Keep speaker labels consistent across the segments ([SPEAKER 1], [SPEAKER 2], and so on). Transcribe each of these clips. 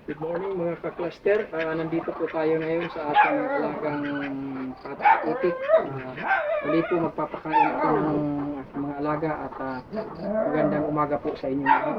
[SPEAKER 1] Good morning mga ka-cluster. Nandito po tayo ngayon sa ating alagang itik. Muli po magpapakain ako ng aking mga alaga at magandang umaga po sa inyo lahat.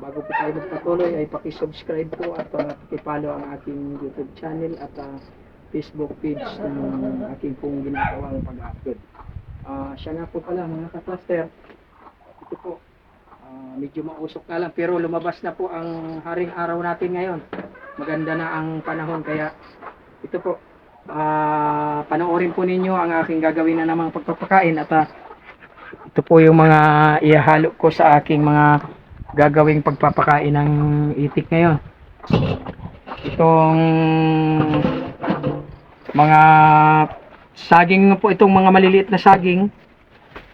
[SPEAKER 1] Bago po tayo magpatuloy ay paki-subscribe po at paki-follow ang aking YouTube channel at Facebook page ng aking pong ginagawang pag-upload. Siya nga po pala mga ka-cluster. Ito po. Medyo mausok na lang pero lumabas na po ang haring araw natin ngayon. Maganda na ang panahon kaya ito po panoorin po ninyo ang aking gagawin na namang pagpapakain at ito po yung mga ihahalo ko sa aking mga gagawing pagpapakain ng itik ngayon. Itong mga saging po, itong mga maliliit na saging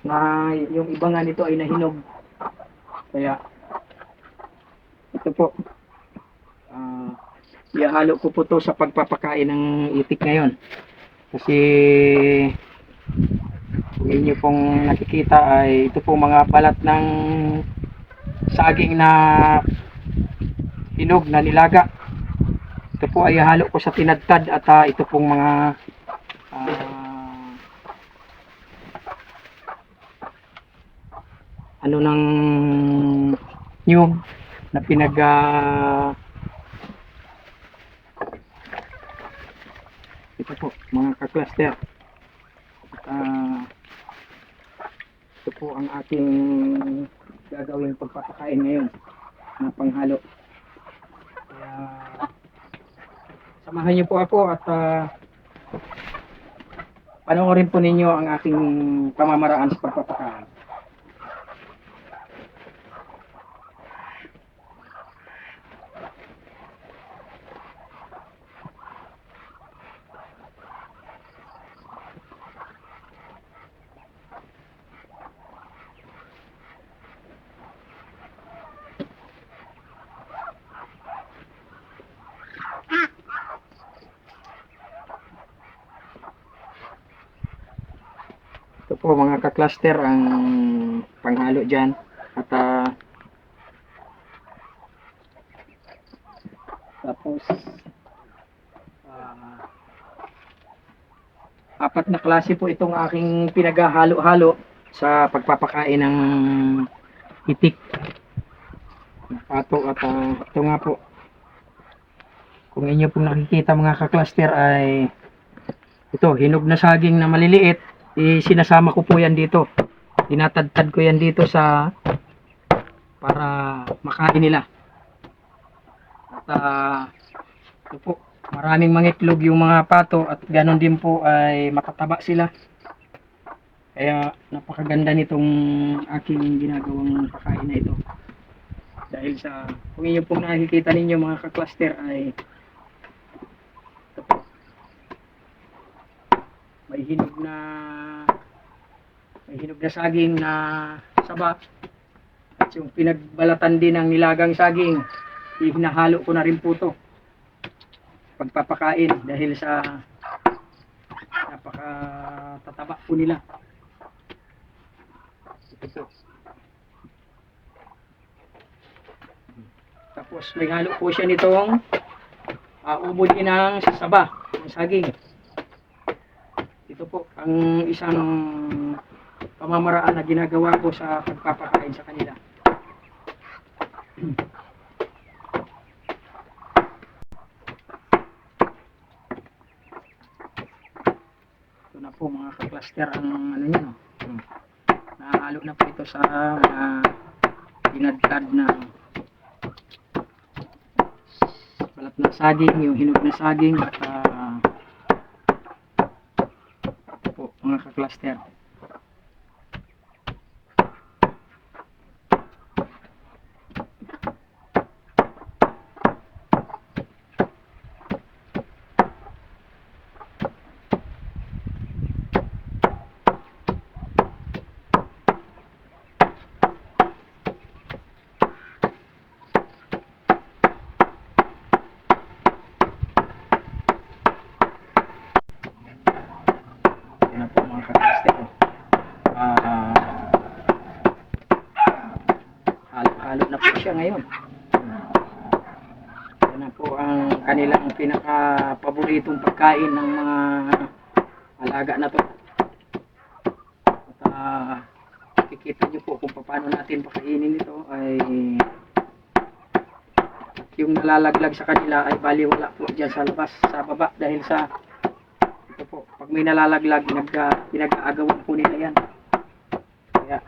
[SPEAKER 1] na yung iba nga nito ay nahinog. Kaya ito po ihahalo ko po to sa pagpapakain ng itik ngayon kasi kung inyo pong nakikita ay ito po mga balat ng saging na hinog na nilaga. Ito po ay ihahalo ko sa tinadtad at ito pong mga ano ng nyug na ito po mga ka-cluster ito po ang ating gagawing pagpapakain ngayon na panghalo. Kaya samahan niyo po ako at panoorin po ninyo ang aking pamamaraan sa pagpapakain. Ito po mga ka-cluster ang panghalo dyan at tapos apat na klase po itong aking pinaghalo-halo sa pagpapakain ng itik pato at ito nga po kung inyo pong nakikita mga ka-cluster ay ito hinog na saging na maliliit. Sinasama ko po yan dito. Tinatadtad ko yan dito sa para makain nila. At ito po, maraming mangitlog yung mga pato at ganon din po ay makataba sila. Kaya napakaganda nitong aking ginagawang pakain na ito. Dahil sa kung inyo pong nakikita ninyo mga ka-cluster ay ito po, may hinog na saging na saba at yung pinagbalatan din ng nilagang saging hinahalo ko na rin po to pagpapakain dahil sa napakatataba po nila. Ito po. Tapos may halo po siya nitong umuli ng saba ng saging. Ito po ang isang pamamaraan na ginagawa ko sa pagpapakain sa kanila. Ito na po mga ka-cluster ang ano niya, no? Nahalo na po ito sa mga tinadtad na balat ng saging, yung hinog na saging at ito po mga ka-cluster. Yan na po mga ka-cluster. Halo-halo na po siya ngayon. Yan na po ang kanilang pinaka-paboritong pagkain ng mga alaga na to. At kikita nyo po kung paano natin pakainin ito ay yung nalalaglag sa kanila ay baliwala po dyan sa labas, sa baba, dahil sa ito po, pag may nalalaglag pinag-aagawan po nila yan. Kaya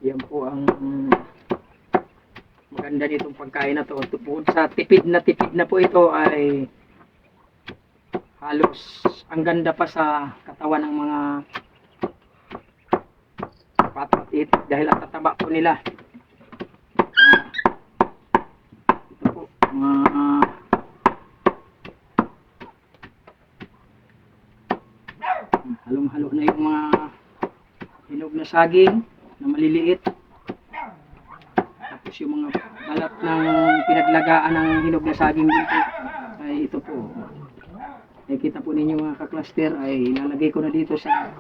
[SPEAKER 1] yan po ang maganda nitong pagkain na to. Bukod sa tipid na po ito ay halos ang ganda pa sa katawan ng mga patot dahil ang tataba po nila. Ito po halong-halo na yung mga hinog na saging na maliliit, tapos yung mga balat ng pinaglagaan ng hinog na saging dito ay ito po. Nakikita po ninyo mga ka-cluster, ay ilalagay ko na dito sa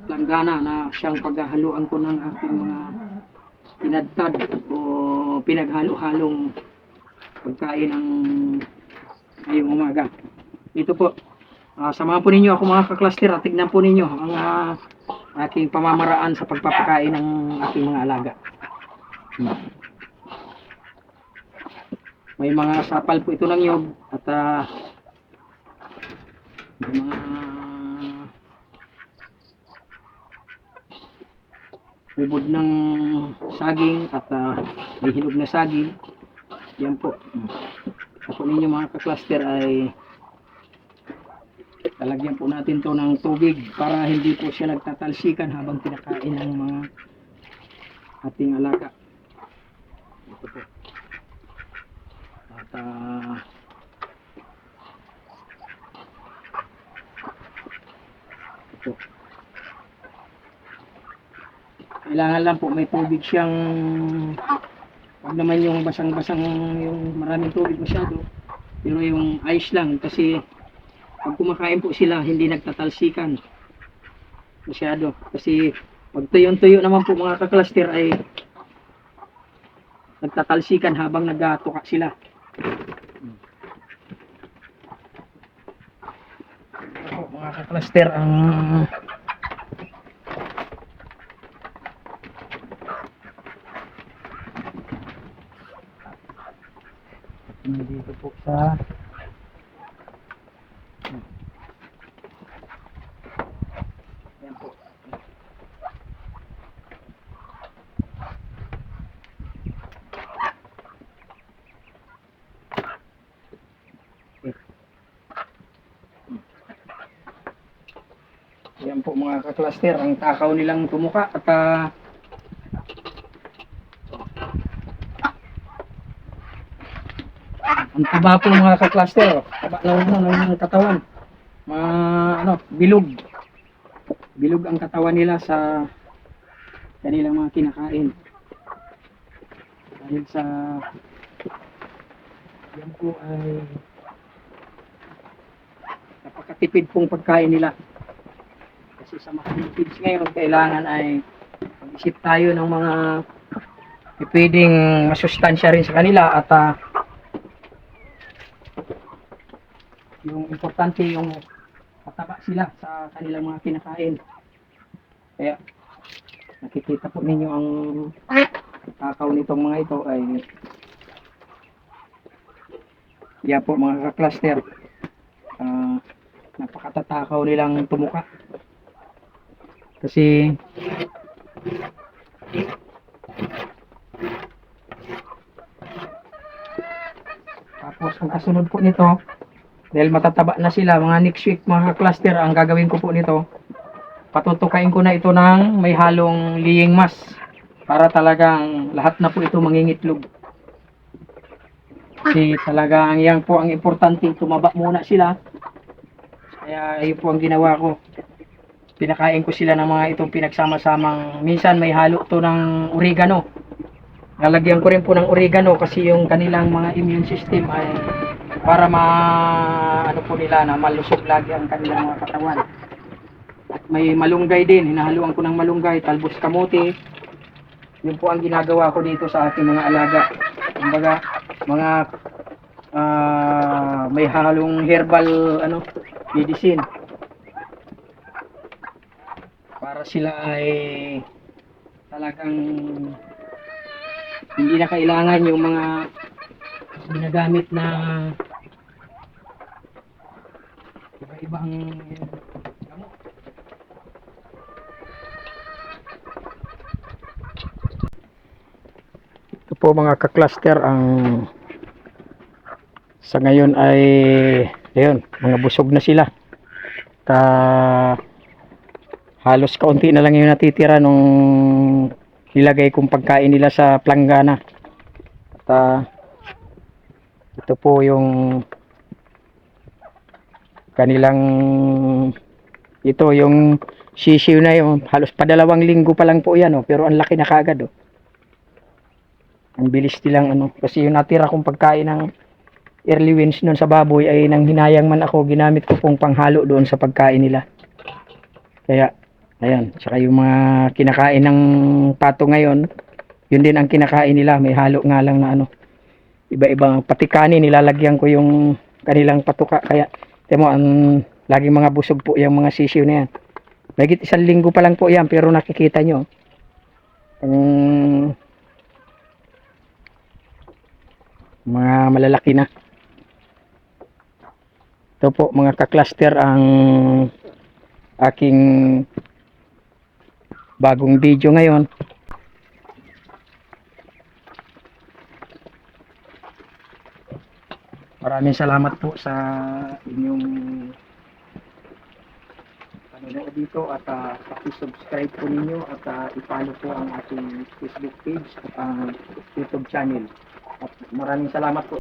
[SPEAKER 1] langgana na siyang paghahaluan ko ng aking mga tinadtad o pinaghalo-halong pagkain ng ngayong umaga. Ito po, samahan po ninyo ako mga ka-cluster at tignan po ninyo ang aking pamamaraan sa pagpapakain ng aking mga alaga. May mga sapal po ito ng nyog at may mga ubod ng saging at may hinog na saging. Yan po. Ako ninyo mga ka-cluster ay talagyan po natin to ng tubig para hindi po siya nagtatalsikan habang pinakain ng mga ating alaga. Ito po. At ito. Kailangan lang po may tubig siyang, wag naman yung basang-basang, yung maraming tubig masyado, pero yung ice lang, kasi pag kumakain po sila hindi nagtatalsikan masyado, kasi pag tuyo-tuyo naman po mga ka-cluster ay nagtatalsikan habang nagtuka sila. Ito mga ka-cluster ang dito po sa yan po. Yan po mga ka-cluster ang takaw nilang tumuka at ang taba po mga ka-cluster, taba ng katawan. Bilog. Bilog ang katawan nila sa kanilang mga kinakain. Dahil sa yan po ay napakatipid pong pagkain nila. Kasi sa mga kids ngayon, kailangan ay mag-isip tayo ng mga pwedeng masustansya rin sa kanila at yung importante yung mataba sila sa kanilang mga kinakain. Kaya nakikita po ninyo ang takaw nitong mga ito ay yan po mga ka-cluster, napakatatakaw nilang tumuka kasi tapos ang kasunod po nito, dahil matataba na sila mga next week mga ka-cluster, ang gagawin ko po nito, patutukain ko na ito ng may halong liying mas para talagang lahat na po ito mangingitlog. Kasi talagang yan po ang importante, tumaba muna sila. Kaya yun po ang ginawa ko, pinakain ko sila ng mga itong pinagsama-samang, minsan may halo to ng oregano. Lalagyan ko rin po ng oregano kasi yung kanilang mga immune system ay para ano po nila na malusog lagi ang kanilang mga katawan. At may malunggay din, hinahaluan ko ng malunggay, talbos kamote. Yun po ang ginagawa ko dito sa ating mga alaga. Kumbaga, mga may halong herbal medicine para sila ay talagang hindi na kailangan yung mga ginagamit na iba-ibang gamot. Ito po mga ka-cluster ang sa ngayon ay ayun, mga busog na sila. Halos kaunti na lang yung natitira nung nilagay kong pagkain nila sa planggana. Ito po yung kanilang yung sisiw na yun. Halos padalawang linggo pa lang po yan, pero ang laki na kaagad. Ang bilis nilang kasi yung natira kong pagkain ng early wins noon sa baboy ay nang hinayang man ako, ginamit ko pong panghalo doon sa pagkain nila. Kaya ayan, saka yung mga kinakain ng pato ngayon, yun din ang kinakain nila, may halo nga lang na iba-ibang pati kanin, nilalagyan ko yung kanilang patuka. Kaya temo ang laging mga busog po yung mga sisiw na yan. Mahigit 1 linggo pa lang po yan, pero nakikita nyo ang mga malalaki na. Ito po mga ka-cluster ang aking bagong video ngayon. Maraming salamat po sa inyong panonood dito at paki-subscribe po ninyo at i-follow po ang ating Facebook page at ang YouTube channel. At maraming salamat po